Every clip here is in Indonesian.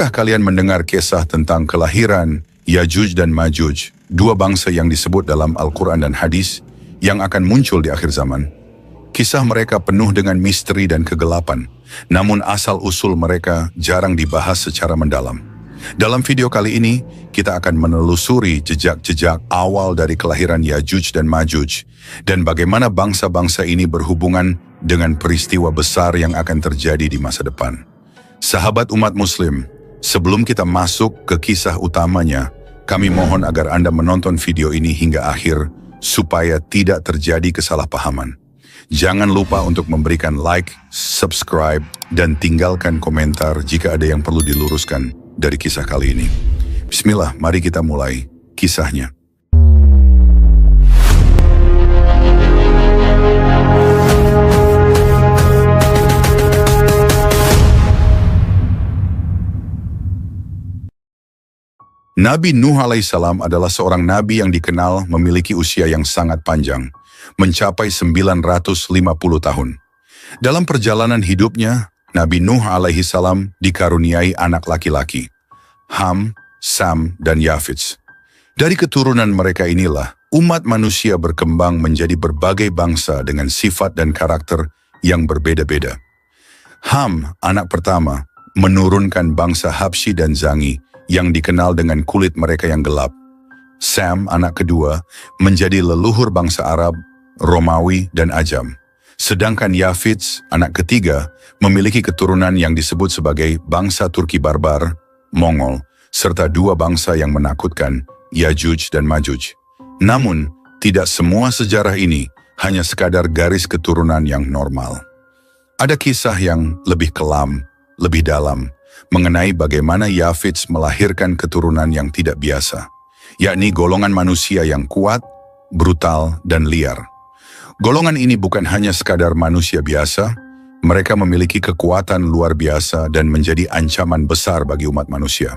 Pernahkah kalian mendengar kisah tentang kelahiran Yajuj dan Majuj, dua bangsa yang disebut dalam Al-Quran dan hadis yang akan muncul di akhir zaman? Kisah mereka penuh dengan misteri dan kegelapan, namun asal-usul mereka jarang dibahas secara mendalam. Dalam video kali ini, kita akan menelusuri jejak-jejak awal dari kelahiran Yajuj dan Majuj, dan bagaimana bangsa-bangsa ini berhubungan dengan peristiwa besar yang akan terjadi di masa depan. Sahabat umat muslim, sebelum kita masuk ke kisah utamanya, kami mohon agar Anda menonton video ini hingga akhir, supaya tidak terjadi kesalahpahaman. Jangan lupa untuk memberikan like, subscribe, dan tinggalkan komentar jika ada yang perlu diluruskan dari kisah kali ini. Bismillah, mari kita mulai kisahnya. Nabi Nuh alaihissalam adalah seorang nabi yang dikenal memiliki usia yang sangat panjang, mencapai 950 tahun. Dalam perjalanan hidupnya, Nabi Nuh alaihissalam dikaruniai anak laki-laki, Ham, Sam, dan Yafits. Dari keturunan mereka inilah, umat manusia berkembang menjadi berbagai bangsa dengan sifat dan karakter yang berbeda-beda. Ham, anak pertama, menurunkan bangsa Habsyi dan Zangi, yang dikenal dengan kulit mereka yang gelap. Sam, anak kedua, menjadi leluhur bangsa Arab, Romawi, dan Ajam. Sedangkan Yafits, anak ketiga, memiliki keturunan yang disebut sebagai bangsa Turki Barbar, Mongol, serta dua bangsa yang menakutkan, Yajuj dan Majuj. Namun, tidak semua sejarah ini hanya sekadar garis keturunan yang normal. Ada kisah yang lebih kelam, lebih dalam, mengenai bagaimana Yafits melahirkan keturunan yang tidak biasa, yakni golongan manusia yang kuat, brutal, dan liar. Golongan ini bukan hanya sekadar manusia biasa, mereka memiliki kekuatan luar biasa dan menjadi ancaman besar bagi umat manusia.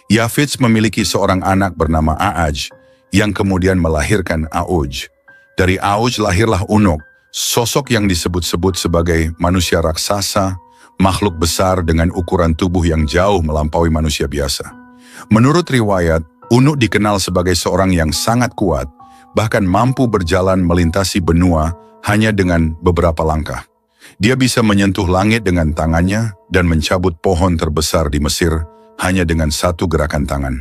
Yafits memiliki seorang anak bernama A'aj, yang kemudian melahirkan A'uj. Dari A'uj lahirlah Unuk, sosok yang disebut-sebut sebagai manusia raksasa, makhluk besar dengan ukuran tubuh yang jauh melampaui manusia biasa. Menurut riwayat, Unuk dikenal sebagai seorang yang sangat kuat, bahkan mampu berjalan melintasi benua hanya dengan beberapa langkah. Dia bisa menyentuh langit dengan tangannya dan mencabut pohon terbesar di Mesir hanya dengan satu gerakan tangan.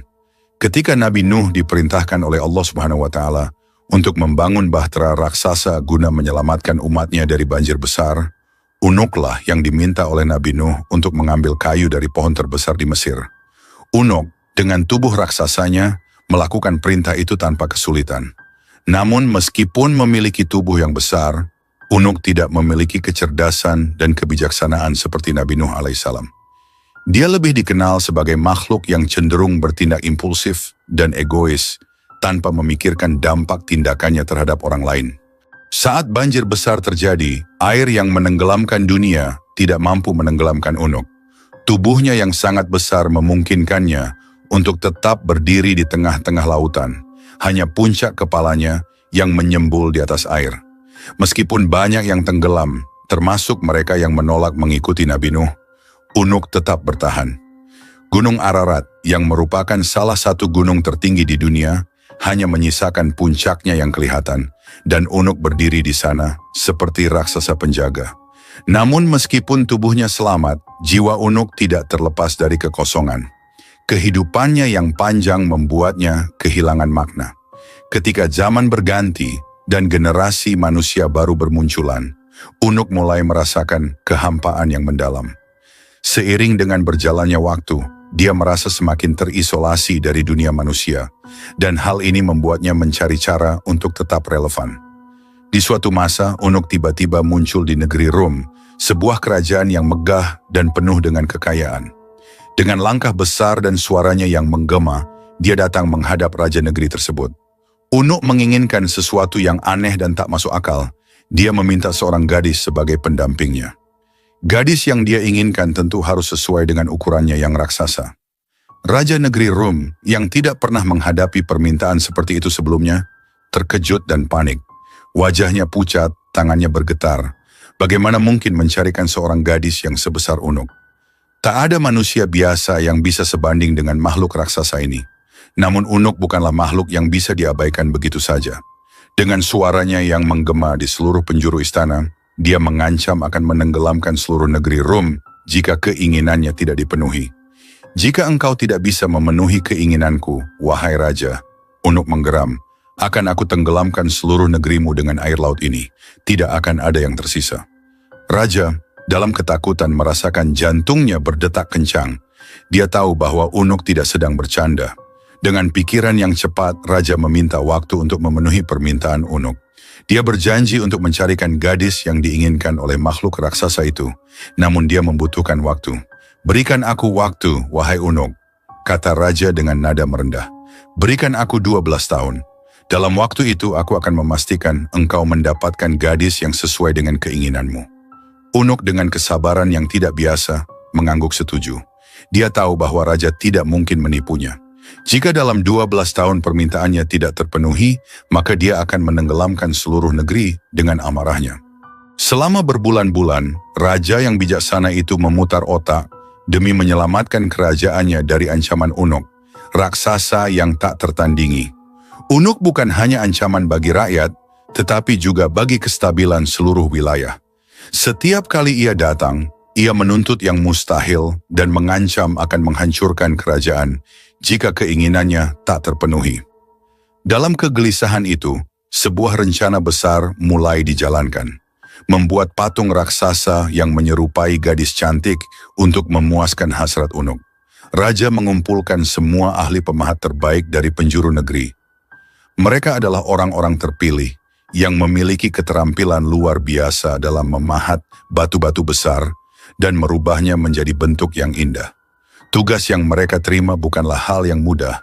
Ketika Nabi Nuh diperintahkan oleh Allah Subhanahu wa Ta'ala untuk membangun bahtera raksasa guna menyelamatkan umatnya dari banjir besar, Unuklah yang diminta oleh Nabi Nuh untuk mengambil kayu dari pohon terbesar di Mesir. Unuk dengan tubuh raksasanya melakukan perintah itu tanpa kesulitan. Namun meskipun memiliki tubuh yang besar, Unuk tidak memiliki kecerdasan dan kebijaksanaan seperti Nabi Nuh alaihissalam. Dia lebih dikenal sebagai makhluk yang cenderung bertindak impulsif dan egois tanpa memikirkan dampak tindakannya terhadap orang lain. Saat banjir besar terjadi, air yang menenggelamkan dunia tidak mampu menenggelamkan Unuk. Tubuhnya yang sangat besar memungkinkannya untuk tetap berdiri di tengah-tengah lautan. Hanya puncak kepalanya yang menyembul di atas air. Meskipun banyak yang tenggelam, termasuk mereka yang menolak mengikuti Nabi Nuh, Unuk tetap bertahan. Gunung Ararat, yang merupakan salah satu gunung tertinggi di dunia, hanya menyisakan puncaknya yang kelihatan, dan Unuk berdiri di sana seperti raksasa penjaga. Namun meskipun tubuhnya selamat, jiwa Unuk tidak terlepas dari kekosongan. Kehidupannya yang panjang membuatnya kehilangan makna. Ketika zaman berganti dan generasi manusia baru bermunculan, Unuk mulai merasakan kehampaan yang mendalam. Seiring dengan berjalannya waktu, dia merasa semakin terisolasi dari dunia manusia, dan hal ini membuatnya mencari cara untuk tetap relevan. Di suatu masa, Unuk tiba-tiba muncul di negeri Rum, sebuah kerajaan yang megah dan penuh dengan kekayaan. Dengan langkah besar dan suaranya yang menggema, dia datang menghadap raja negeri tersebut. Unuk menginginkan sesuatu yang aneh dan tak masuk akal. Dia meminta seorang gadis sebagai pendampingnya. Gadis yang dia inginkan tentu harus sesuai dengan ukurannya yang raksasa. Raja negeri Rum yang tidak pernah menghadapi permintaan seperti itu sebelumnya, terkejut dan panik. Wajahnya pucat, tangannya bergetar. Bagaimana mungkin mencarikan seorang gadis yang sebesar Unuk? Tak ada manusia biasa yang bisa sebanding dengan makhluk raksasa ini. Namun Unuk bukanlah makhluk yang bisa diabaikan begitu saja. Dengan suaranya yang menggema di seluruh penjuru istana, dia mengancam akan menenggelamkan seluruh negeri Rum jika keinginannya tidak dipenuhi. Jika engkau tidak bisa memenuhi keinginanku, wahai raja, Unuk menggeram, akan aku tenggelamkan seluruh negerimu dengan air laut ini. Tidak akan ada yang tersisa. Raja, dalam ketakutan merasakan jantungnya berdetak kencang. Dia tahu bahwa Unuk tidak sedang bercanda. Dengan pikiran yang cepat, Raja meminta waktu untuk memenuhi permintaan Unuk. Dia berjanji untuk mencarikan gadis yang diinginkan oleh makhluk raksasa itu. Namun dia membutuhkan waktu. Berikan aku waktu, wahai Unuk, kata Raja dengan nada merendah. Berikan aku 12 tahun. Dalam waktu itu aku akan memastikan engkau mendapatkan gadis yang sesuai dengan keinginanmu. Unuk dengan kesabaran yang tidak biasa mengangguk setuju. Dia tahu bahwa Raja tidak mungkin menipunya. Jika dalam 12 tahun permintaannya tidak terpenuhi, maka dia akan menenggelamkan seluruh negeri dengan amarahnya. Selama berbulan-bulan, Raja yang bijaksana itu memutar otak demi menyelamatkan kerajaannya dari ancaman Unuk, raksasa yang tak tertandingi. Unuk bukan hanya ancaman bagi rakyat, tetapi juga bagi kestabilan seluruh wilayah. Setiap kali ia datang, ia menuntut yang mustahil dan mengancam akan menghancurkan kerajaan jika keinginannya tak terpenuhi. Dalam kegelisahan itu, sebuah rencana besar mulai dijalankan. Membuat patung raksasa yang menyerupai gadis cantik untuk memuaskan hasrat Unuk. Raja mengumpulkan semua ahli pemahat terbaik dari penjuru negeri. Mereka adalah orang-orang terpilih yang memiliki keterampilan luar biasa dalam memahat batu-batu besar dan merubahnya menjadi bentuk yang indah. Tugas yang mereka terima bukanlah hal yang mudah.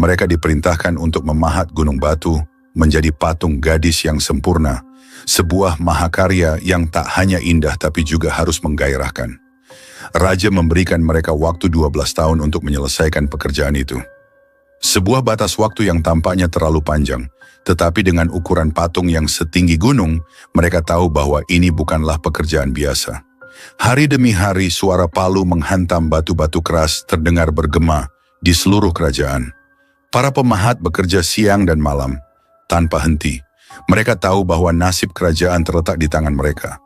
Mereka diperintahkan untuk memahat gunung batu menjadi patung gadis yang sempurna, sebuah mahakarya yang tak hanya indah tapi juga harus menggairahkan. Raja memberikan mereka waktu 12 tahun untuk menyelesaikan pekerjaan itu. Sebuah batas waktu yang tampaknya terlalu panjang, tetapi dengan ukuran patung yang setinggi gunung, mereka tahu bahwa ini bukanlah pekerjaan biasa. Hari demi hari suara palu menghantam batu-batu keras terdengar bergema di seluruh kerajaan. Para pemahat bekerja siang dan malam, tanpa henti. Mereka tahu bahwa nasib kerajaan terletak di tangan mereka.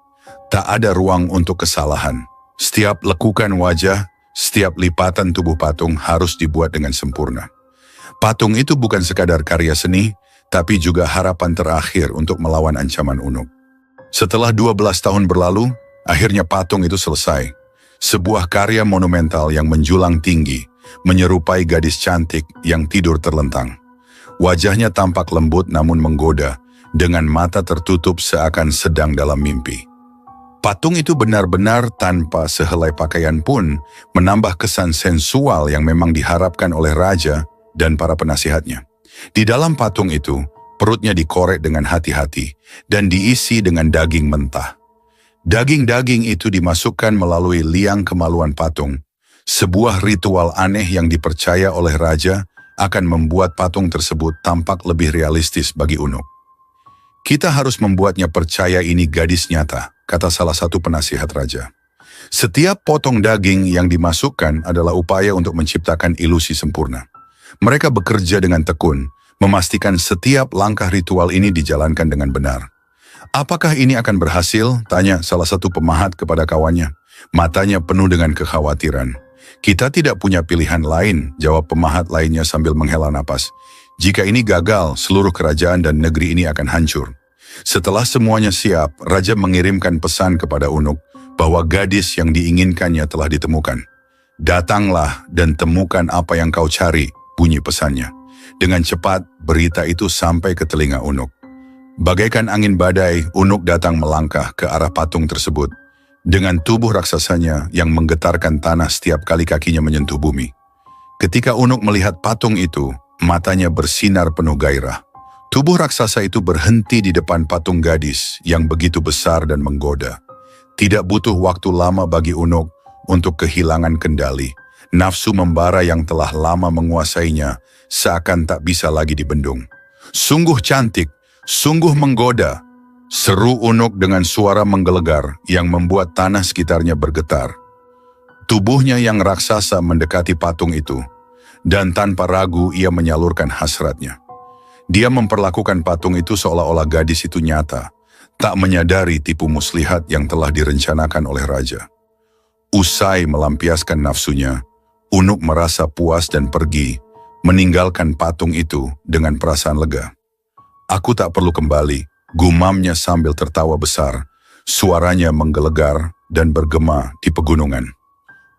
Tak ada ruang untuk kesalahan. Setiap lekukan wajah, setiap lipatan tubuh patung harus dibuat dengan sempurna. Patung itu bukan sekadar karya seni, tapi juga harapan terakhir untuk melawan ancaman Unuk. Setelah 12 tahun berlalu, akhirnya patung itu selesai. Sebuah karya monumental yang menjulang tinggi, menyerupai gadis cantik yang tidur terlentang. Wajahnya tampak lembut namun menggoda, dengan mata tertutup seakan sedang dalam mimpi. Patung itu benar-benar tanpa sehelai pakaian pun menambah kesan sensual yang memang diharapkan oleh Raja dan para penasihatnya. Di dalam patung itu, perutnya dikorek dengan hati-hati dan diisi dengan daging mentah. Daging-daging itu dimasukkan melalui liang kemaluan patung. Sebuah ritual aneh yang dipercaya oleh Raja akan membuat patung tersebut tampak lebih realistis bagi Unuk. Kita harus membuatnya percaya ini gadis nyata, kata salah satu penasihat Raja. Setiap potong daging yang dimasukkan adalah upaya untuk menciptakan ilusi sempurna. Mereka bekerja dengan tekun, memastikan setiap langkah ritual ini dijalankan dengan benar. Apakah ini akan berhasil? Tanya salah satu pemahat kepada kawannya. Matanya penuh dengan kekhawatiran. Kita tidak punya pilihan lain, jawab pemahat lainnya sambil menghela napas. Jika ini gagal, seluruh kerajaan dan negeri ini akan hancur. Setelah semuanya siap, Raja mengirimkan pesan kepada Unuk bahwa gadis yang diinginkannya telah ditemukan. Datanglah dan temukan apa yang kau cari, bunyi pesannya. Dengan cepat, berita itu sampai ke telinga Unuk. Bagaikan angin badai, Unuk datang melangkah ke arah patung tersebut. Dengan tubuh raksasanya yang menggetarkan tanah setiap kali kakinya menyentuh bumi. Ketika Unuk melihat patung itu, matanya bersinar penuh gairah. Tubuh raksasa itu berhenti di depan patung gadis yang begitu besar dan menggoda. Tidak butuh waktu lama bagi Unuk untuk kehilangan kendali. Nafsu membara yang telah lama menguasainya seakan tak bisa lagi dibendung. Sungguh cantik, sungguh menggoda, seru Unuk dengan suara menggelegar yang membuat tanah sekitarnya bergetar. Tubuhnya yang raksasa mendekati patung itu, dan tanpa ragu ia menyalurkan hasratnya. Dia memperlakukan patung itu seolah-olah gadis itu nyata, tak menyadari tipu muslihat yang telah direncanakan oleh raja. Usai melampiaskan nafsunya, Unuk merasa puas dan pergi, meninggalkan patung itu dengan perasaan lega. "Aku tak perlu kembali," gumamnya sambil tertawa besar. Suaranya menggelegar dan bergema di pegunungan.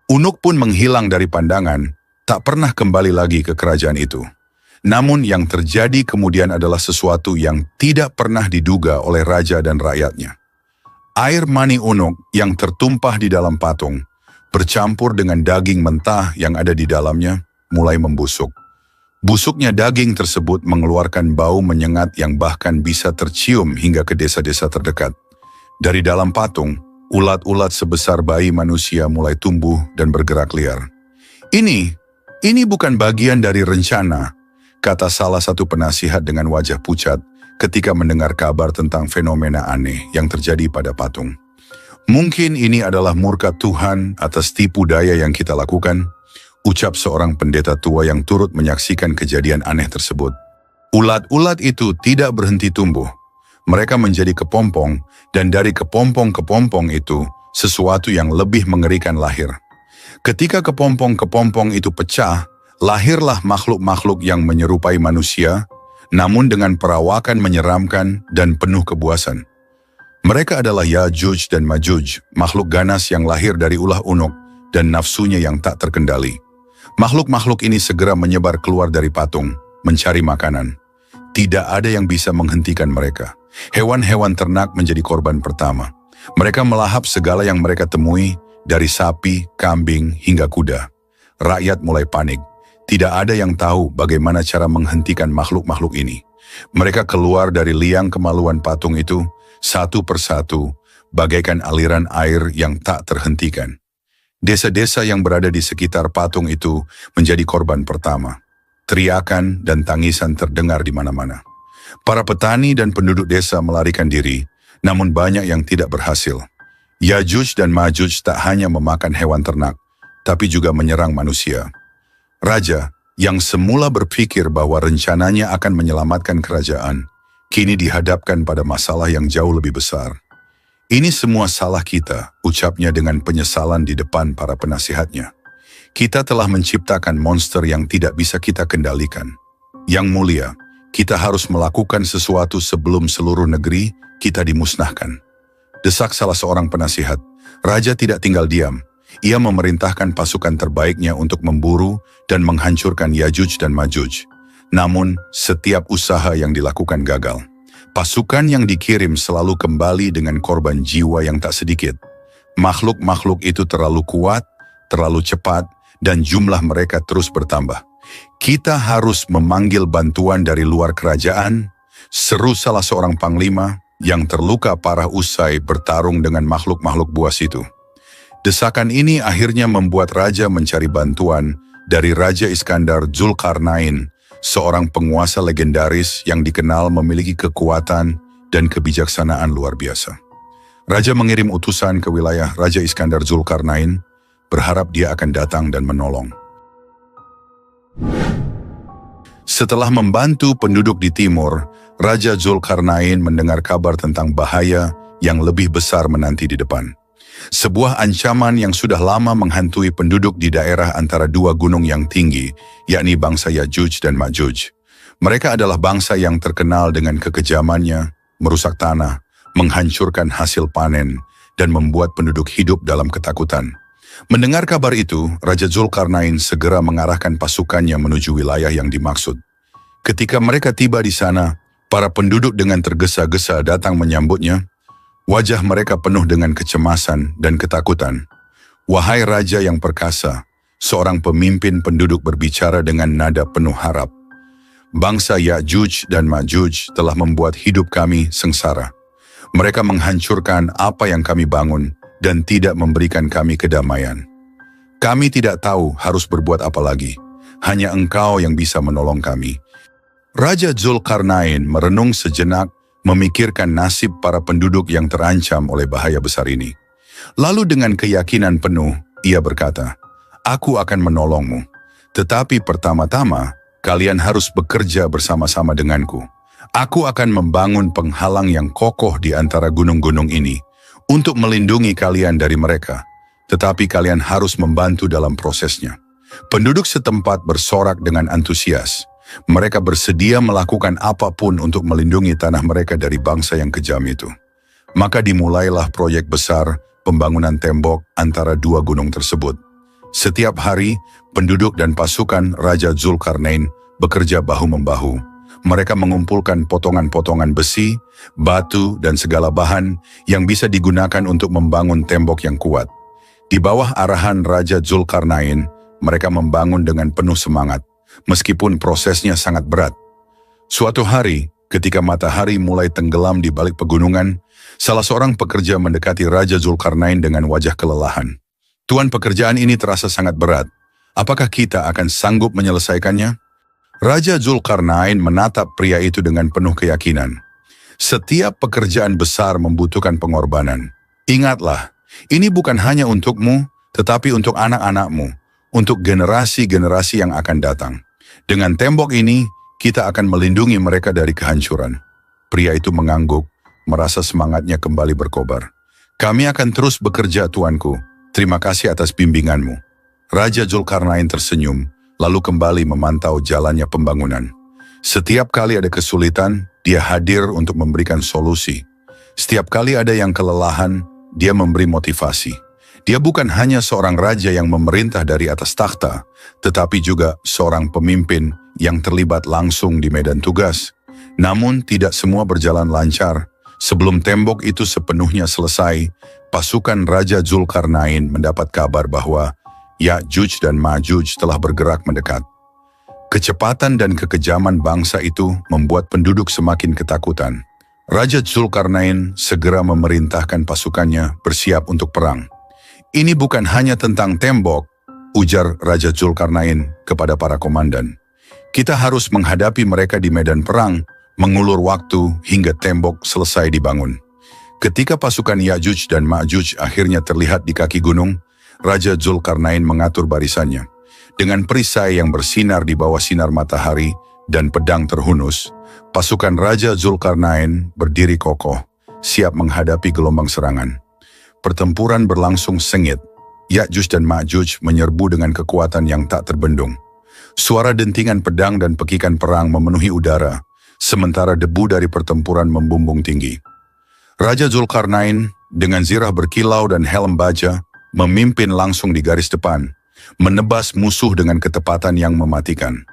Unuk pun menghilang dari pandangan, tak pernah kembali lagi ke kerajaan itu. Namun yang terjadi kemudian adalah sesuatu yang tidak pernah diduga oleh raja dan rakyatnya. Air mani Unuk yang tertumpah di dalam patung, bercampur dengan daging mentah yang ada di dalamnya, mulai membusuk. Busuknya daging tersebut mengeluarkan bau menyengat yang bahkan bisa tercium hingga ke desa-desa terdekat. Dari dalam patung, ulat-ulat sebesar bayi manusia mulai tumbuh dan bergerak liar. Ini bukan bagian dari rencana," kata salah satu penasihat dengan wajah pucat ketika mendengar kabar tentang fenomena aneh yang terjadi pada patung. "Mungkin ini adalah murka Tuhan atas tipu daya yang kita lakukan," ucap seorang pendeta tua yang turut menyaksikan kejadian aneh tersebut. Ulat-ulat itu tidak berhenti tumbuh. Mereka menjadi kepompong, dan dari kepompong-kepompong itu, sesuatu yang lebih mengerikan lahir. Ketika kepompong-kepompong itu pecah, lahirlah makhluk-makhluk yang menyerupai manusia, namun dengan perawakan menyeramkan dan penuh kebuasan. Mereka adalah Yajuj dan Majuj, makhluk ganas yang lahir dari ulah Unuk dan nafsunya yang tak terkendali. Makhluk-makhluk ini segera menyebar keluar dari patung, mencari makanan. Tidak ada yang bisa menghentikan mereka. Hewan-hewan ternak menjadi korban pertama. Mereka melahap segala yang mereka temui, dari sapi, kambing, hingga kuda. Rakyat mulai panik. Tidak ada yang tahu bagaimana cara menghentikan makhluk-makhluk ini. Mereka keluar dari liang kemaluan patung itu, satu persatu, bagaikan aliran air yang tak terhentikan. Desa-desa yang berada di sekitar patung itu menjadi korban pertama. Teriakan dan tangisan terdengar di mana-mana. Para petani dan penduduk desa melarikan diri, namun banyak yang tidak berhasil. Yajuj dan Majuj tak hanya memakan hewan ternak, tapi juga menyerang manusia. Raja, yang semula berpikir bahwa rencananya akan menyelamatkan kerajaan, kini dihadapkan pada masalah yang jauh lebih besar. "Ini semua salah kita," ucapnya dengan penyesalan di depan para penasihatnya. "Kita telah menciptakan monster yang tidak bisa kita kendalikan. Yang mulia, kita harus melakukan sesuatu sebelum seluruh negeri kita dimusnahkan," desak salah seorang penasihat. Raja tidak tinggal diam. Ia memerintahkan pasukan terbaiknya untuk memburu dan menghancurkan Yajuj dan Majuj. Namun, setiap usaha yang dilakukan gagal. Pasukan yang dikirim selalu kembali dengan korban jiwa yang tak sedikit. Makhluk-makhluk itu terlalu kuat, terlalu cepat, dan jumlah mereka terus bertambah. "Kita harus memanggil bantuan dari luar kerajaan," seru salah seorang panglima yang terluka parah usai bertarung dengan makhluk-makhluk buas itu. Desakan ini akhirnya membuat raja mencari bantuan dari Raja Iskandar Zulkarnain, seorang penguasa legendaris yang dikenal memiliki kekuatan dan kebijaksanaan luar biasa. Raja mengirim utusan ke wilayah Raja Iskandar Zulkarnain, berharap dia akan datang dan menolong. Setelah membantu penduduk di timur, Raja Zulkarnain mendengar kabar tentang bahaya yang lebih besar menanti di depan. Sebuah ancaman yang sudah lama menghantui penduduk di daerah antara dua gunung yang tinggi, yakni bangsa Yajuj dan Majuj. Mereka adalah bangsa yang terkenal dengan kekejamannya, merusak tanah, menghancurkan hasil panen, dan membuat penduduk hidup dalam ketakutan. Mendengar kabar itu, Raja Zulkarnain segera mengarahkan pasukannya menuju wilayah yang dimaksud. Ketika mereka tiba di sana, para penduduk dengan tergesa-gesa datang menyambutnya. Wajah mereka penuh dengan kecemasan dan ketakutan. "Wahai Raja yang perkasa," seorang pemimpin penduduk berbicara dengan nada penuh harap. "Bangsa Yajuj dan Majuj telah membuat hidup kami sengsara. Mereka menghancurkan apa yang kami bangun dan tidak memberikan kami kedamaian. Kami tidak tahu harus berbuat apa lagi. Hanya Engkau yang bisa menolong kami." Raja Zulkarnain merenung sejenak, memikirkan nasib para penduduk yang terancam oleh bahaya besar ini. Lalu dengan keyakinan penuh, Ia berkata, "Aku akan menolongmu. Tetapi pertama-tama, kalian harus bekerja bersama-sama denganku. Aku akan membangun penghalang yang kokoh di antara gunung-gunung ini untuk melindungi kalian dari mereka. Tetapi kalian harus membantu dalam prosesnya." Penduduk setempat bersorak dengan antusias. Mereka bersedia melakukan apapun untuk melindungi tanah mereka dari bangsa yang kejam itu. Maka dimulailah proyek besar pembangunan tembok antara dua gunung tersebut. Setiap hari, penduduk dan pasukan Raja Zulkarnain bekerja bahu-membahu. Mereka mengumpulkan potongan-potongan besi, batu, dan segala bahan yang bisa digunakan untuk membangun tembok yang kuat. Di bawah arahan Raja Zulkarnain, mereka membangun dengan penuh semangat, meskipun prosesnya sangat berat. Suatu hari, ketika matahari mulai tenggelam di balik pegunungan, salah seorang pekerja mendekati Raja Zulkarnain dengan wajah kelelahan. "Tuan, pekerjaan ini terasa sangat berat. Apakah kita akan sanggup menyelesaikannya?" Raja Zulkarnain menatap pria itu dengan penuh keyakinan. "Setiap pekerjaan besar membutuhkan pengorbanan. Ingatlah, ini bukan hanya untukmu, tetapi untuk anak-anakmu, untuk generasi-generasi yang akan datang. Dengan tembok ini, kita akan melindungi mereka dari kehancuran." Pria itu mengangguk, merasa semangatnya kembali berkobar. "Kami akan terus bekerja, tuanku. Terima kasih atas bimbinganmu." Raja Zulkarnain tersenyum, lalu kembali memantau jalannya pembangunan. Setiap kali ada kesulitan, dia hadir untuk memberikan solusi. Setiap kali ada yang kelelahan, dia memberi motivasi. Dia bukan hanya seorang raja yang memerintah dari atas takhta, tetapi juga seorang pemimpin yang terlibat langsung di medan tugas. Namun tidak semua berjalan lancar. Sebelum tembok itu sepenuhnya selesai, pasukan Raja Zulkarnain mendapat kabar bahwa Ya'juj dan Ma'juj telah bergerak mendekat. Kecepatan dan kekejaman bangsa itu membuat penduduk semakin ketakutan. Raja Zulkarnain segera memerintahkan pasukannya bersiap untuk perang. "Ini bukan hanya tentang tembok," ujar Raja Zulkarnain kepada para komandan. "Kita harus menghadapi mereka di medan perang, mengulur waktu hingga tembok selesai dibangun." Ketika pasukan Ya'juj dan Ma'juj akhirnya terlihat di kaki gunung, Raja Zulkarnain mengatur barisannya. Dengan perisai yang bersinar di bawah sinar matahari dan pedang terhunus, pasukan Raja Zulkarnain berdiri kokoh, siap menghadapi gelombang serangan. Pertempuran berlangsung sengit. Ya'juj dan Ma'juj menyerbu dengan kekuatan yang tak terbendung. Suara dentingan pedang dan pekikan perang memenuhi udara, sementara debu dari pertempuran membumbung tinggi. Raja Zulkarnain dengan zirah berkilau dan helm baja memimpin langsung di garis depan, menebas musuh dengan ketepatan yang mematikan.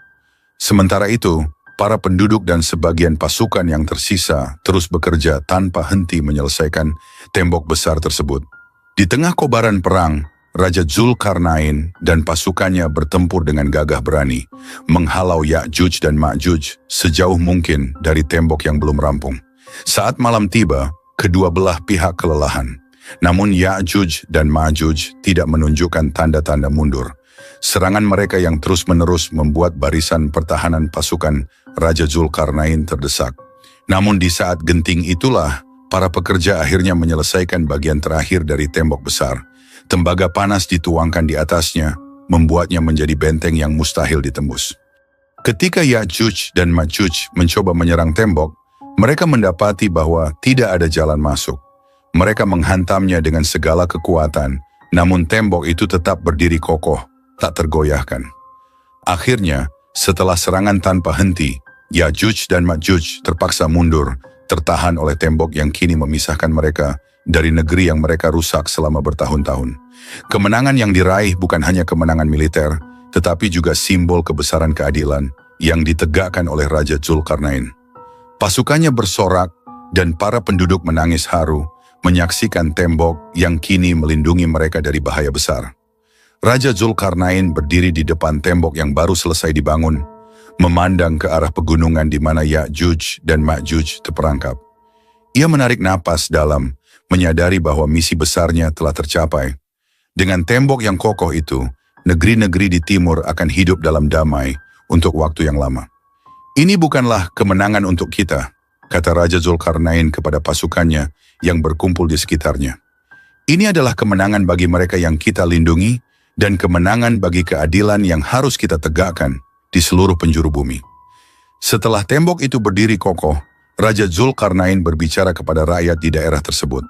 Sementara itu, para penduduk dan sebagian pasukan yang tersisa terus bekerja tanpa henti menyelesaikan tembok besar tersebut. Di tengah kobaran perang, Raja Zulkarnain dan pasukannya bertempur dengan gagah berani, menghalau Ya'juj dan Ma'juj sejauh mungkin dari tembok yang belum rampung. Saat malam tiba, kedua belah pihak kelelahan. Namun Ya'juj dan Ma'juj tidak menunjukkan tanda-tanda mundur. Serangan mereka yang terus-menerus membuat barisan pertahanan pasukan Raja Zulkarnain terdesak. Namun di saat genting itulah, para pekerja akhirnya menyelesaikan bagian terakhir dari tembok besar. Tembaga panas dituangkan di atasnya, membuatnya menjadi benteng yang mustahil ditembus. Ketika Ya'juj dan Ma'juj mencoba menyerang tembok, mereka mendapati bahwa tidak ada jalan masuk. Mereka menghantamnya dengan segala kekuatan, namun tembok itu tetap berdiri kokoh, tak tergoyahkan. Akhirnya, setelah serangan tanpa henti, Ya'juj dan Ma'juj terpaksa mundur, tertahan oleh tembok yang kini memisahkan mereka dari negeri yang mereka rusak selama bertahun-tahun. Kemenangan yang diraih bukan hanya kemenangan militer, tetapi juga simbol kebesaran keadilan yang ditegakkan oleh Raja Zulkarnain. Pasukannya bersorak dan para penduduk menangis haru, menyaksikan tembok yang kini melindungi mereka dari bahaya besar. Raja Zulkarnain berdiri di depan tembok yang baru selesai dibangun, memandang ke arah pegunungan di mana Ya'juj dan Ma'juj terperangkap. Ia menarik napas dalam, menyadari bahwa misi besarnya telah tercapai. Dengan tembok yang kokoh itu, negeri-negeri di timur akan hidup dalam damai untuk waktu yang lama. "Ini bukanlah kemenangan untuk kita," kata Raja Zulkarnain kepada pasukannya yang berkumpul di sekitarnya. "Ini adalah kemenangan bagi mereka yang kita lindungi dan kemenangan bagi keadilan yang harus kita tegakkan di seluruh penjuru bumi. Setelah tembok itu berdiri kokoh, Raja Zulkarnain berbicara kepada rakyat di daerah tersebut.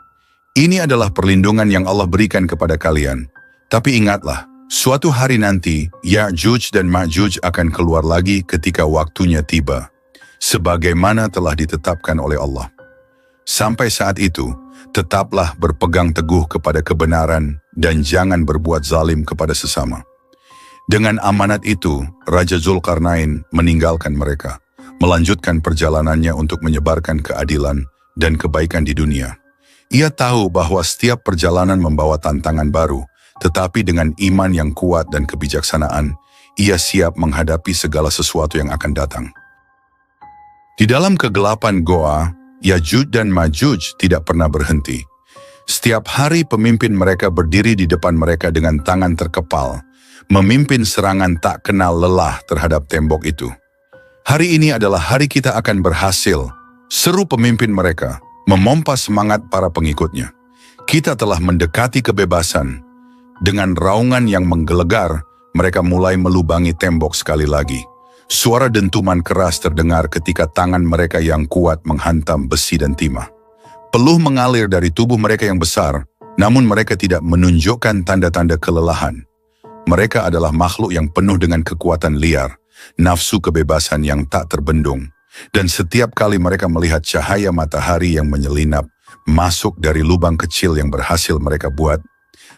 Ini adalah perlindungan yang Allah berikan kepada kalian. Tapi ingatlah, suatu hari nanti, Ya'juj dan Ma'juj akan keluar lagi ketika waktunya tiba, sebagaimana telah ditetapkan oleh Allah. Sampai saat itu, tetaplah berpegang teguh kepada kebenaran dan jangan berbuat zalim kepada sesama. Dengan amanat itu, Raja Zulkarnain meninggalkan mereka, melanjutkan perjalanannya untuk menyebarkan keadilan dan kebaikan di dunia. Ia tahu bahwa setiap perjalanan membawa tantangan baru, tetapi dengan iman yang kuat dan kebijaksanaan, ia siap menghadapi segala sesuatu yang akan datang. Di dalam kegelapan goa, Ya'juj dan Ma'juj tidak pernah berhenti. Setiap hari pemimpin mereka berdiri di depan mereka dengan tangan terkepal, memimpin serangan tak kenal lelah terhadap tembok itu. Hari ini adalah hari kita akan berhasil, seru pemimpin mereka, memompa semangat para pengikutnya. Kita telah mendekati kebebasan. Dengan raungan yang menggelegar, mereka mulai melubangi tembok sekali lagi. Suara dentuman keras terdengar ketika tangan mereka yang kuat menghantam besi dan timah. Peluh mengalir dari tubuh mereka yang besar, namun mereka tidak menunjukkan tanda-tanda kelelahan. Mereka adalah makhluk yang penuh dengan kekuatan liar, nafsu kebebasan yang tak terbendung. Dan setiap kali mereka melihat cahaya matahari yang menyelinap masuk dari lubang kecil yang berhasil mereka buat,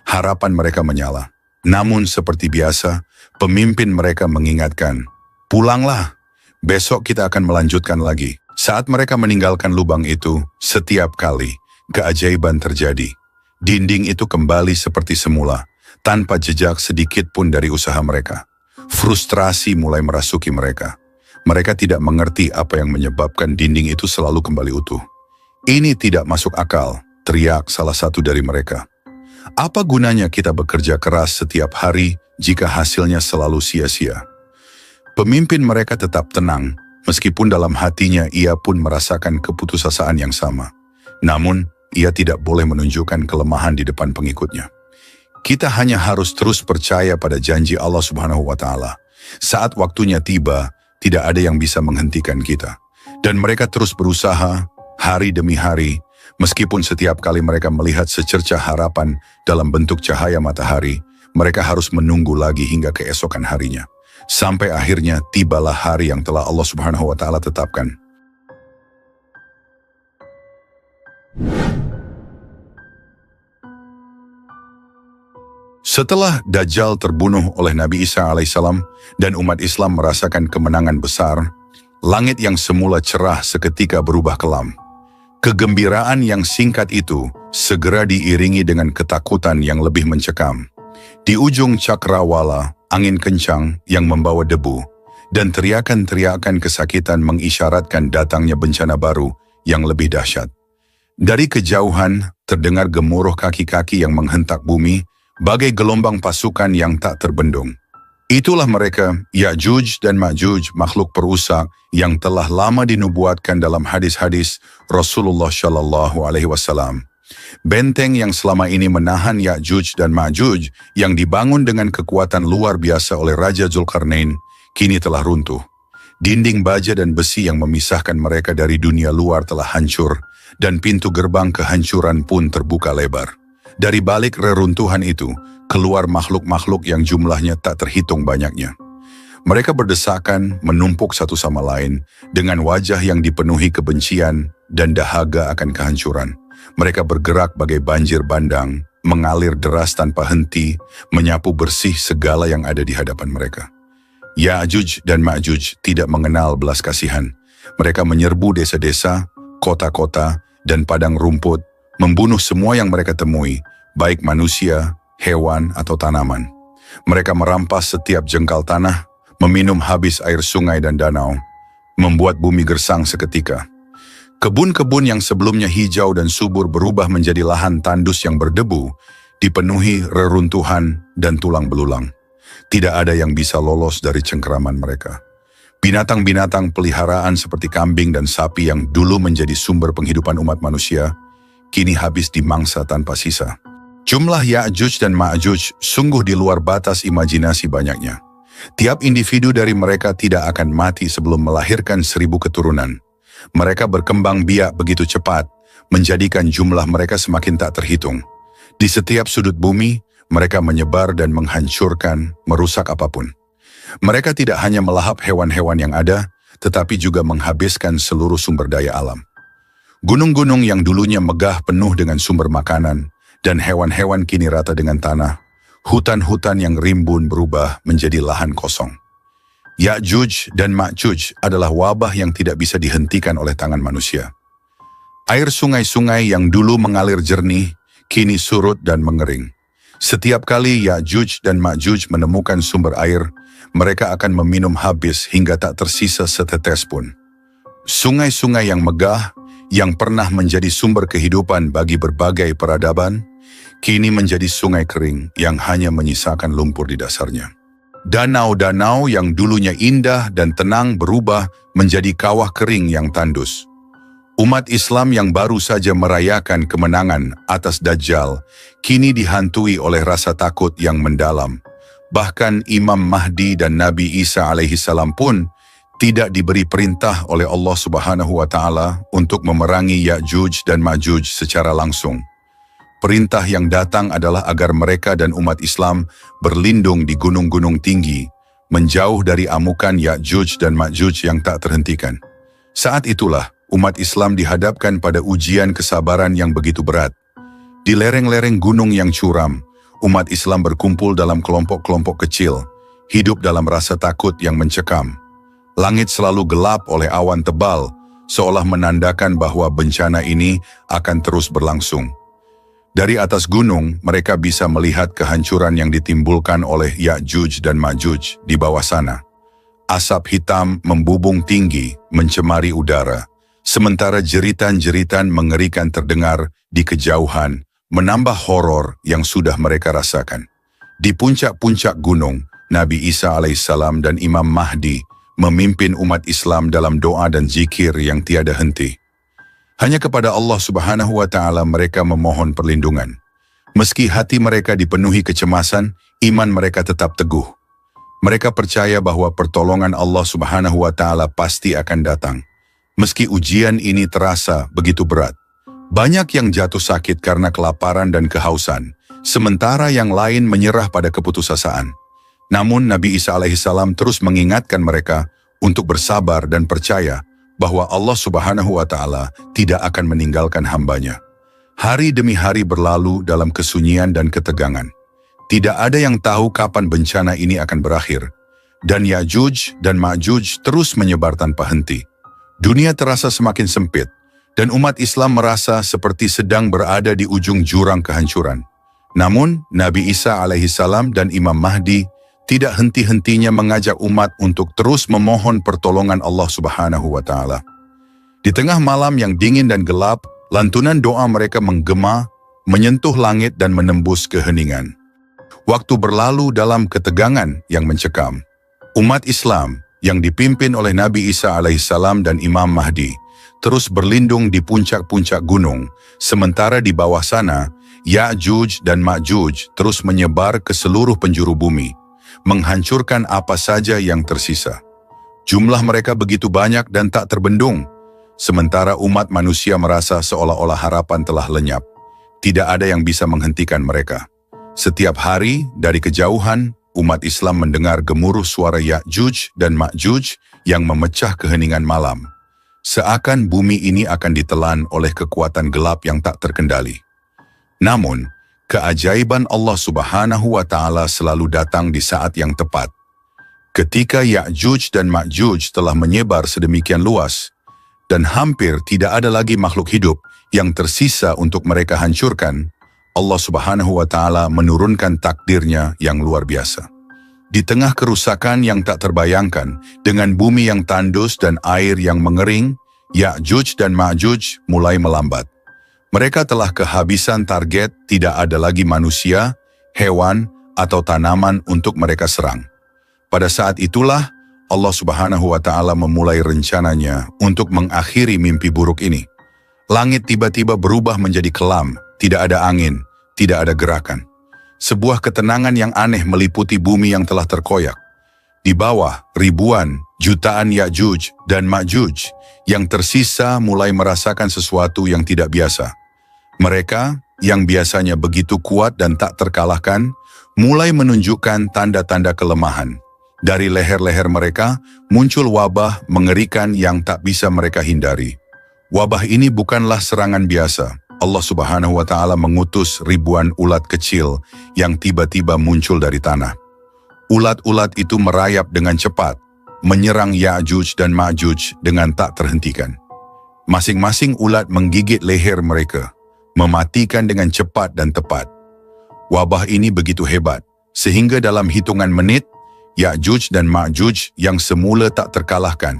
harapan mereka menyala. Namun seperti biasa, pemimpin mereka mengingatkan, "Pulanglah, besok kita akan melanjutkan lagi." Saat mereka meninggalkan lubang itu, setiap kali keajaiban terjadi. Dinding itu kembali seperti semula, tanpa jejak sedikit pun dari usaha mereka. Frustrasi mulai merasuki mereka. Mereka tidak mengerti apa yang menyebabkan dinding itu selalu kembali utuh. "Ini tidak masuk akal," teriak salah satu dari mereka. "Apa gunanya kita bekerja keras setiap hari jika hasilnya selalu sia-sia?" Pemimpin mereka tetap tenang, meskipun dalam hatinya ia pun merasakan keputusasaan yang sama. Namun, ia tidak boleh menunjukkan kelemahan di depan pengikutnya. Kita hanya harus terus percaya pada janji Allah Subhanahu wa Ta'ala. Saat waktunya tiba, tidak ada yang bisa menghentikan kita. Dan mereka terus berusaha, hari demi hari, meskipun setiap kali mereka melihat secercah harapan dalam bentuk cahaya matahari, mereka harus menunggu lagi hingga keesokan harinya. Sampai akhirnya tibalah hari yang telah Allah Subhanahu wa Ta'ala tetapkan. Setelah Dajjal terbunuh oleh Nabi Isa alaihissalam dan umat Islam merasakan kemenangan besar, langit yang semula cerah seketika berubah kelam. Kegembiraan yang singkat itu segera diiringi dengan ketakutan yang lebih mencekam. Di ujung cakrawala, angin kencang yang membawa debu, dan teriakan-teriakan kesakitan mengisyaratkan datangnya bencana baru yang lebih dahsyat. Dari kejauhan terdengar gemuruh kaki-kaki yang menghentak bumi, bagai gelombang pasukan yang tak terbendung. Itulah mereka, Ya'juj dan Ma'juj, makhluk perusak yang telah lama dinubuatkan dalam hadis-hadis Rasulullah Shallallahu Alaihi Wasallam. Benteng yang selama ini menahan Ya'juj dan Ma'juj yang dibangun dengan kekuatan luar biasa oleh Raja Zulkarnain, kini telah runtuh. Dinding baja dan besi yang memisahkan mereka dari dunia luar telah hancur, dan pintu gerbang kehancuran pun terbuka lebar. Dari balik reruntuhan itu, keluar makhluk-makhluk yang jumlahnya tak terhitung banyaknya. Mereka berdesakan, menumpuk satu sama lain, dengan wajah yang dipenuhi kebencian dan dahaga akan kehancuran. Mereka bergerak bagai banjir bandang, mengalir deras tanpa henti, menyapu bersih segala yang ada di hadapan mereka. Ya'juj dan Ma'juj tidak mengenal belas kasihan. Mereka menyerbu desa-desa, kota-kota, dan padang rumput, membunuh semua yang mereka temui, baik manusia, hewan, atau tanaman. Mereka merampas setiap jengkal tanah, meminum habis air sungai dan danau, membuat bumi gersang seketika. Kebun-kebun yang sebelumnya hijau dan subur berubah menjadi lahan tandus yang berdebu, dipenuhi reruntuhan dan tulang belulang. Tidak ada yang bisa lolos dari cengkeraman mereka. Binatang-binatang peliharaan seperti kambing dan sapi yang dulu menjadi sumber penghidupan umat manusia, kini habis dimangsa tanpa sisa. Jumlah Ya'juj dan Ma'juj sungguh di luar batas imajinasi banyaknya. Tiap individu dari mereka tidak akan mati sebelum melahirkan 1000 keturunan. Mereka berkembang biak begitu cepat, menjadikan jumlah mereka semakin tak terhitung. Di setiap sudut bumi, mereka menyebar dan menghancurkan, merusak apapun. Mereka tidak hanya melahap hewan-hewan yang ada, tetapi juga menghabiskan seluruh sumber daya alam. Gunung-gunung yang dulunya megah penuh dengan sumber makanan, dan hewan-hewan kini rata dengan tanah. Hutan-hutan yang rimbun berubah menjadi lahan kosong. Ya'juj dan Ma'juj adalah wabah yang tidak bisa dihentikan oleh tangan manusia. Air sungai-sungai yang dulu mengalir jernih, kini surut dan mengering. Setiap kali Ya'juj dan Ma'juj menemukan sumber air, mereka akan meminum habis hingga tak tersisa setetes pun. Sungai-sungai yang megah, yang pernah menjadi sumber kehidupan bagi berbagai peradaban, kini menjadi sungai kering yang hanya menyisakan lumpur di dasarnya. Danau-danau yang dulunya indah dan tenang berubah menjadi kawah kering yang tandus. Umat Islam yang baru saja merayakan kemenangan atas Dajjal, kini dihantui oleh rasa takut yang mendalam. Bahkan Imam Mahdi dan Nabi Isa alaihissalam pun tidak diberi perintah oleh Allah Subhanahu wa Ta'ala untuk memerangi Ya'juj dan Ma'juj secara langsung. Perintah yang datang adalah agar mereka dan umat Islam berlindung di gunung-gunung tinggi, menjauh dari amukan Ya'juj dan Ma'juj yang tak terhentikan. Saat itulah umat Islam dihadapkan pada ujian kesabaran yang begitu berat. Di lereng-lereng gunung yang curam, umat Islam berkumpul dalam kelompok-kelompok kecil, hidup dalam rasa takut yang mencekam. Langit selalu gelap oleh awan tebal, seolah menandakan bahwa bencana ini akan terus berlangsung. Dari atas gunung, mereka bisa melihat kehancuran yang ditimbulkan oleh Ya'juj dan Ma'juj di bawah sana. Asap hitam membubung tinggi, mencemari udara, sementara jeritan-jeritan mengerikan terdengar di kejauhan, menambah horor yang sudah mereka rasakan. Di puncak-puncak gunung, Nabi Isa alaihissalam dan Imam Mahdi memimpin umat Islam dalam doa dan zikir yang tiada henti. Hanya kepada Allah Subhanahu wa Ta'ala mereka memohon perlindungan. Meski hati mereka dipenuhi kecemasan, iman mereka tetap teguh. Mereka percaya bahwa pertolongan Allah Subhanahu wa Ta'ala pasti akan datang. Meski ujian ini terasa begitu berat. Banyak yang jatuh sakit karena kelaparan dan kehausan, sementara yang lain menyerah pada keputusasaan. Namun Nabi Isa alaihissalam terus mengingatkan mereka untuk bersabar dan percaya bahwa Allah Subhanahu wa Ta'ala tidak akan meninggalkan hambanya. Hari demi hari berlalu dalam kesunyian dan ketegangan. Tidak ada yang tahu kapan bencana ini akan berakhir. Dan Ya'juj dan Ma'juj terus menyebar tanpa henti. Dunia terasa semakin sempit, dan umat Islam merasa seperti sedang berada di ujung jurang kehancuran. Namun, Nabi Isa alaihissalam dan Imam Mahdi tidak henti-hentinya mengajak umat untuk terus memohon pertolongan Allah Subhanahu wa Ta'ala. Di tengah malam yang dingin dan gelap, lantunan doa mereka menggema, menyentuh langit dan menembus keheningan. Waktu berlalu dalam ketegangan yang mencekam. Umat Islam yang dipimpin oleh Nabi Isa alaihissalam dan Imam Mahdi terus berlindung di puncak-puncak gunung, sementara di bawah sana, Ya'juj dan Ma'juj terus menyebar ke seluruh penjuru bumi, menghancurkan apa saja yang tersisa. Jumlah mereka begitu banyak dan tak terbendung, sementara umat manusia merasa seolah-olah harapan telah lenyap. Tidak ada yang bisa menghentikan mereka. Setiap hari dari kejauhan, umat Islam mendengar gemuruh suara Ya'juj dan Ma'juj yang memecah keheningan malam. Seakan bumi ini akan ditelan oleh kekuatan gelap yang tak terkendali. Namun, keajaiban Allah Subhanahu wa Ta'ala selalu datang di saat yang tepat. Ketika Ya'juj dan Ma'juj telah menyebar sedemikian luas, dan hampir tidak ada lagi makhluk hidup yang tersisa untuk mereka hancurkan, Allah Subhanahu wa Ta'ala menurunkan takdirnya yang luar biasa. Di tengah kerusakan yang tak terbayangkan, dengan bumi yang tandus dan air yang mengering, Ya'juj dan Ma'juj mulai melambat. Mereka telah kehabisan target, tidak ada lagi manusia, hewan, atau tanaman untuk mereka serang. Pada saat itulah, Allah Subhanahu wa Ta'ala memulai rencananya untuk mengakhiri mimpi buruk ini. Langit tiba-tiba berubah menjadi kelam, tidak ada angin, tidak ada gerakan. Sebuah ketenangan yang aneh meliputi bumi yang telah terkoyak. Di bawah, ribuan, jutaan Ya'juj dan Ma'juj yang tersisa mulai merasakan sesuatu yang tidak biasa. Mereka, yang biasanya begitu kuat dan tak terkalahkan, mulai menunjukkan tanda-tanda kelemahan. Dari leher-leher mereka, muncul wabah mengerikan yang tak bisa mereka hindari. Wabah ini bukanlah serangan biasa. Allah Subhanahu wa Ta'ala mengutus ribuan ulat kecil yang tiba-tiba muncul dari tanah. Ulat-ulat itu merayap dengan cepat, menyerang Ya'juj dan Ma'juj dengan tak terhentikan. Masing-masing ulat menggigit leher mereka, mematikan dengan cepat dan tepat. Wabah ini begitu hebat, sehingga dalam hitungan menit, Ya'juj dan Ma'juj yang semula tak terkalahkan,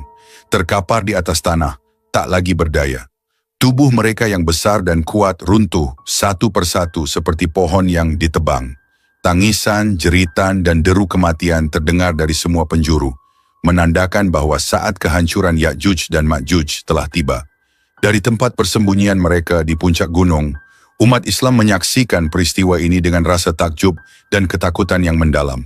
terkapar di atas tanah, tak lagi berdaya. Tubuh mereka yang besar dan kuat runtuh satu persatu seperti pohon yang ditebang. Tangisan, jeritan, dan deru kematian terdengar dari semua penjuru, menandakan bahwa saat kehancuran Ya'juj dan Ma'juj telah tiba. Dari tempat persembunyian mereka di puncak gunung, umat Islam menyaksikan peristiwa ini dengan rasa takjub dan ketakutan yang mendalam.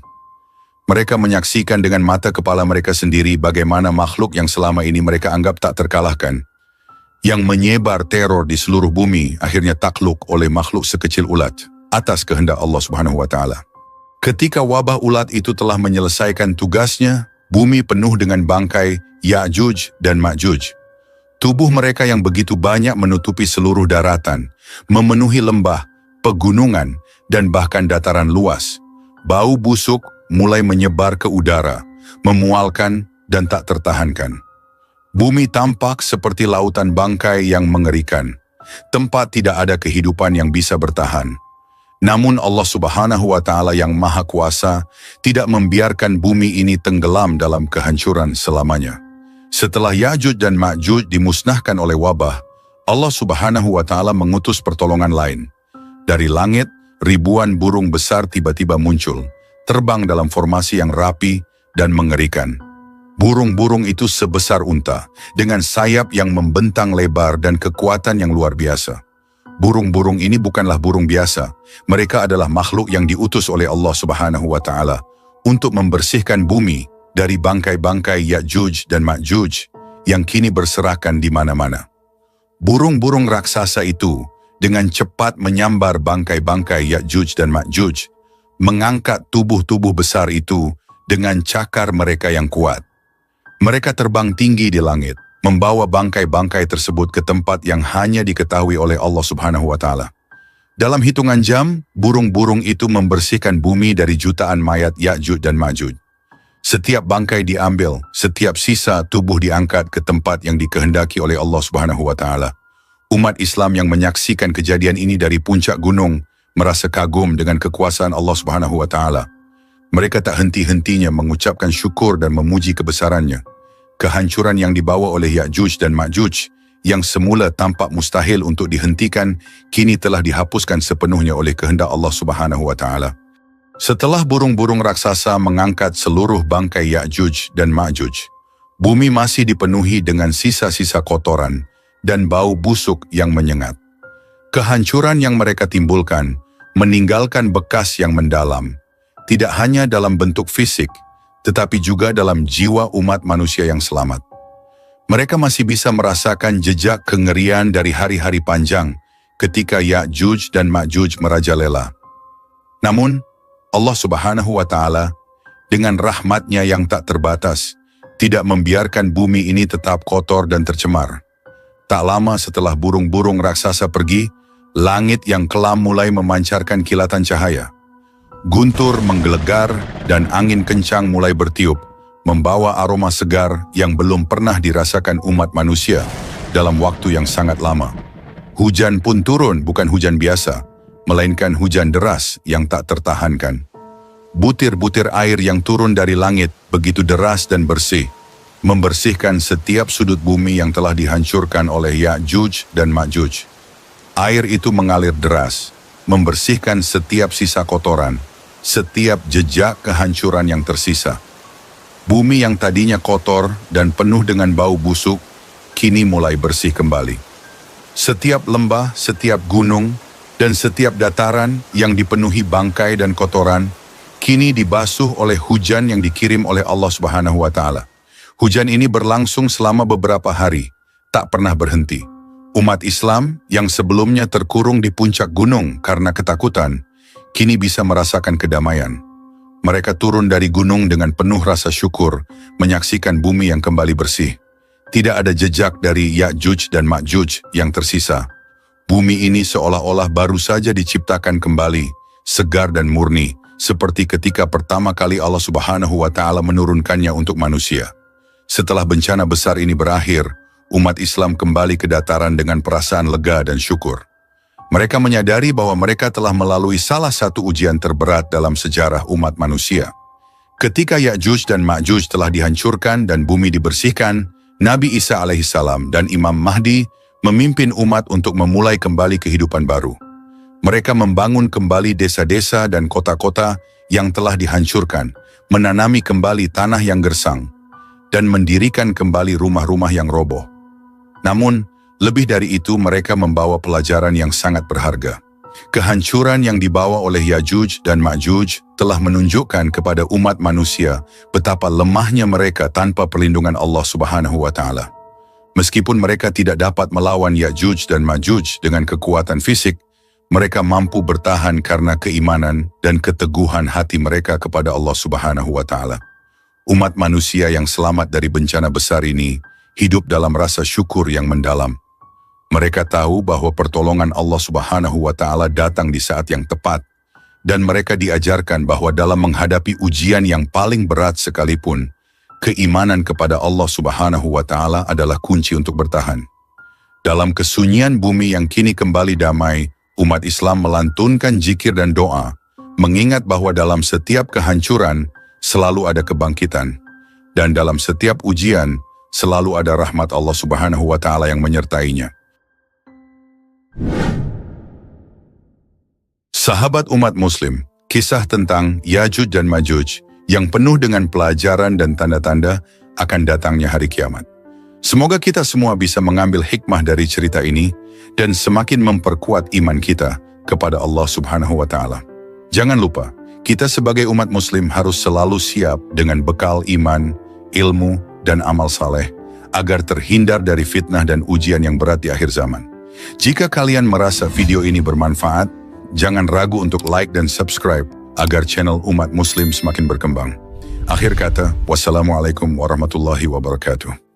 Mereka menyaksikan dengan mata kepala mereka sendiri bagaimana makhluk yang selama ini mereka anggap tak terkalahkan, yang menyebar teror di seluruh bumi, akhirnya takluk oleh makhluk sekecil ulat atas kehendak Allah Subhanahu wa Ta'ala. Ketika wabah ulat itu telah menyelesaikan tugasnya, bumi penuh dengan bangkai Ya'juj dan Ma'juj. Tubuh mereka yang begitu banyak menutupi seluruh daratan, memenuhi lembah, pegunungan, dan bahkan dataran luas. Bau busuk mulai menyebar ke udara, memualkan dan tak tertahankan. Bumi tampak seperti lautan bangkai yang mengerikan. Tempat tidak ada kehidupan yang bisa bertahan. Namun Allah Subhanahu wa Ta'ala yang Maha Kuasa tidak membiarkan bumi ini tenggelam dalam kehancuran selamanya. Setelah Ya'juj dan Ma'juj dimusnahkan oleh wabah, Allah Subhanahu wa Ta'ala mengutus pertolongan lain. Dari langit, ribuan burung besar tiba-tiba muncul, terbang dalam formasi yang rapi dan mengerikan. Burung-burung itu sebesar unta, dengan sayap yang membentang lebar dan kekuatan yang luar biasa. Burung-burung ini bukanlah burung biasa. Mereka adalah makhluk yang diutus oleh Allah Subhanahu wa Ta'ala untuk membersihkan bumi dari bangkai-bangkai Ya'juj dan Ma'juj yang kini berserakan di mana-mana. Burung-burung raksasa itu dengan cepat menyambar bangkai-bangkai Ya'juj dan Ma'juj, mengangkat tubuh-tubuh besar itu dengan cakar mereka yang kuat. Mereka terbang tinggi di langit, membawa bangkai-bangkai tersebut ke tempat yang hanya diketahui oleh Allah Subhanahu wa Ta'ala. Dalam hitungan jam, burung-burung itu membersihkan bumi dari jutaan mayat Ya'juj dan Ma'juj. Setiap bangkai diambil, setiap sisa tubuh diangkat ke tempat yang dikehendaki oleh Allah Subhanahu wa Ta'ala. Umat Islam yang menyaksikan kejadian ini dari puncak gunung merasa kagum dengan kekuasaan Allah Subhanahu wa Ta'ala. Mereka tak henti-hentinya mengucapkan syukur dan memuji kebesarannya. Kehancuran yang dibawa oleh Ya'juj dan Ma'juj yang semula tampak mustahil untuk dihentikan, kini telah dihapuskan sepenuhnya oleh kehendak Allah Subhanahu wa Ta'ala. Setelah burung-burung raksasa mengangkat seluruh bangkai Ya'juj dan Ma'juj, bumi masih dipenuhi dengan sisa-sisa kotoran dan bau busuk yang menyengat. Kehancuran yang mereka timbulkan meninggalkan bekas yang mendalam, tidak hanya dalam bentuk fisik, tetapi juga dalam jiwa umat manusia yang selamat. Mereka masih bisa merasakan jejak kengerian dari hari-hari panjang ketika Ya'juj dan Ma'juj merajalela. Namun, Allah Subhanahu wa Ta'ala dengan rahmatnya yang tak terbatas tidak membiarkan bumi ini tetap kotor dan tercemar. Tak lama setelah burung-burung raksasa pergi, langit yang kelam mulai memancarkan kilatan cahaya. Guntur menggelegar dan angin kencang mulai bertiup, membawa aroma segar yang belum pernah dirasakan umat manusia dalam waktu yang sangat lama. Hujan pun turun, bukan hujan biasa, melainkan hujan deras yang tak tertahankan. Butir-butir air yang turun dari langit begitu deras dan bersih, membersihkan setiap sudut bumi yang telah dihancurkan oleh Ya'juj dan Ma'juj. Air itu mengalir deras, membersihkan setiap sisa kotoran, setiap jejak kehancuran yang tersisa. Bumi yang tadinya kotor dan penuh dengan bau busuk, kini mulai bersih kembali. Setiap lembah, setiap gunung, Dan setiap dataran yang dipenuhi bangkai dan kotoran, kini dibasuh oleh hujan yang dikirim oleh Allah Subhanahu wa Ta'ala. Hujan ini berlangsung selama beberapa hari, tak pernah berhenti. Umat Islam yang sebelumnya terkurung di puncak gunung karena ketakutan, kini bisa merasakan kedamaian. Mereka turun dari gunung dengan penuh rasa syukur, menyaksikan bumi yang kembali bersih. Tidak ada jejak dari Ya'juj dan Ma'juj yang tersisa. Bumi ini seolah-olah baru saja diciptakan kembali, segar dan murni, seperti ketika pertama kali Allah Subhanahu wa Ta'ala menurunkannya untuk manusia. Setelah bencana besar ini berakhir, umat Islam kembali ke dataran dengan perasaan lega dan syukur. Mereka menyadari bahwa mereka telah melalui salah satu ujian terberat dalam sejarah umat manusia. Ketika Ya'juj dan Ma'juj telah dihancurkan dan bumi dibersihkan, Nabi Isa alaihissalam dan Imam Mahdi memimpin umat untuk memulai kembali kehidupan baru. Mereka membangun kembali desa-desa dan kota-kota yang telah dihancurkan, menanami kembali tanah yang gersang, dan mendirikan kembali rumah-rumah yang roboh. Namun, lebih dari itu mereka membawa pelajaran yang sangat berharga. Kehancuran yang dibawa oleh Ya'juj dan Ma'juj telah menunjukkan kepada umat manusia betapa lemahnya mereka tanpa perlindungan Allah Subhanahu wa Ta'ala. Meskipun mereka tidak dapat melawan Ya'juj dan Ma'juj dengan kekuatan fisik, mereka mampu bertahan karena keimanan dan keteguhan hati mereka kepada Allah Subhanahu wa Ta'ala. Umat manusia yang selamat dari bencana besar ini hidup dalam rasa syukur yang mendalam. Mereka tahu bahwa pertolongan Allah Subhanahu wa Ta'ala datang di saat yang tepat, dan mereka diajarkan bahwa dalam menghadapi ujian yang paling berat sekalipun, keimanan kepada Allah Subhanahu wa Ta'ala adalah kunci untuk bertahan. Dalam kesunyian bumi yang kini kembali damai, umat Islam melantunkan zikir dan doa, mengingat bahwa dalam setiap kehancuran selalu ada kebangkitan, dan dalam setiap ujian selalu ada rahmat Allah Subhanahu wa Ta'ala yang menyertainya. Sahabat umat Muslim, kisah tentang Ya'juj dan Ma'juj yang penuh dengan pelajaran dan tanda-tanda akan datangnya hari kiamat. Semoga kita semua bisa mengambil hikmah dari cerita ini dan semakin memperkuat iman kita kepada Allah Subhanahu wa Ta'ala. Jangan lupa, kita sebagai umat Muslim harus selalu siap dengan bekal iman, ilmu, dan amal saleh agar terhindar dari fitnah dan ujian yang berat di akhir zaman. Jika kalian merasa video ini bermanfaat, jangan ragu untuk like dan subscribe agar channel umat Muslim semakin berkembang. Akhir kata, wassalamualaikum warahmatullahi wabarakatuh.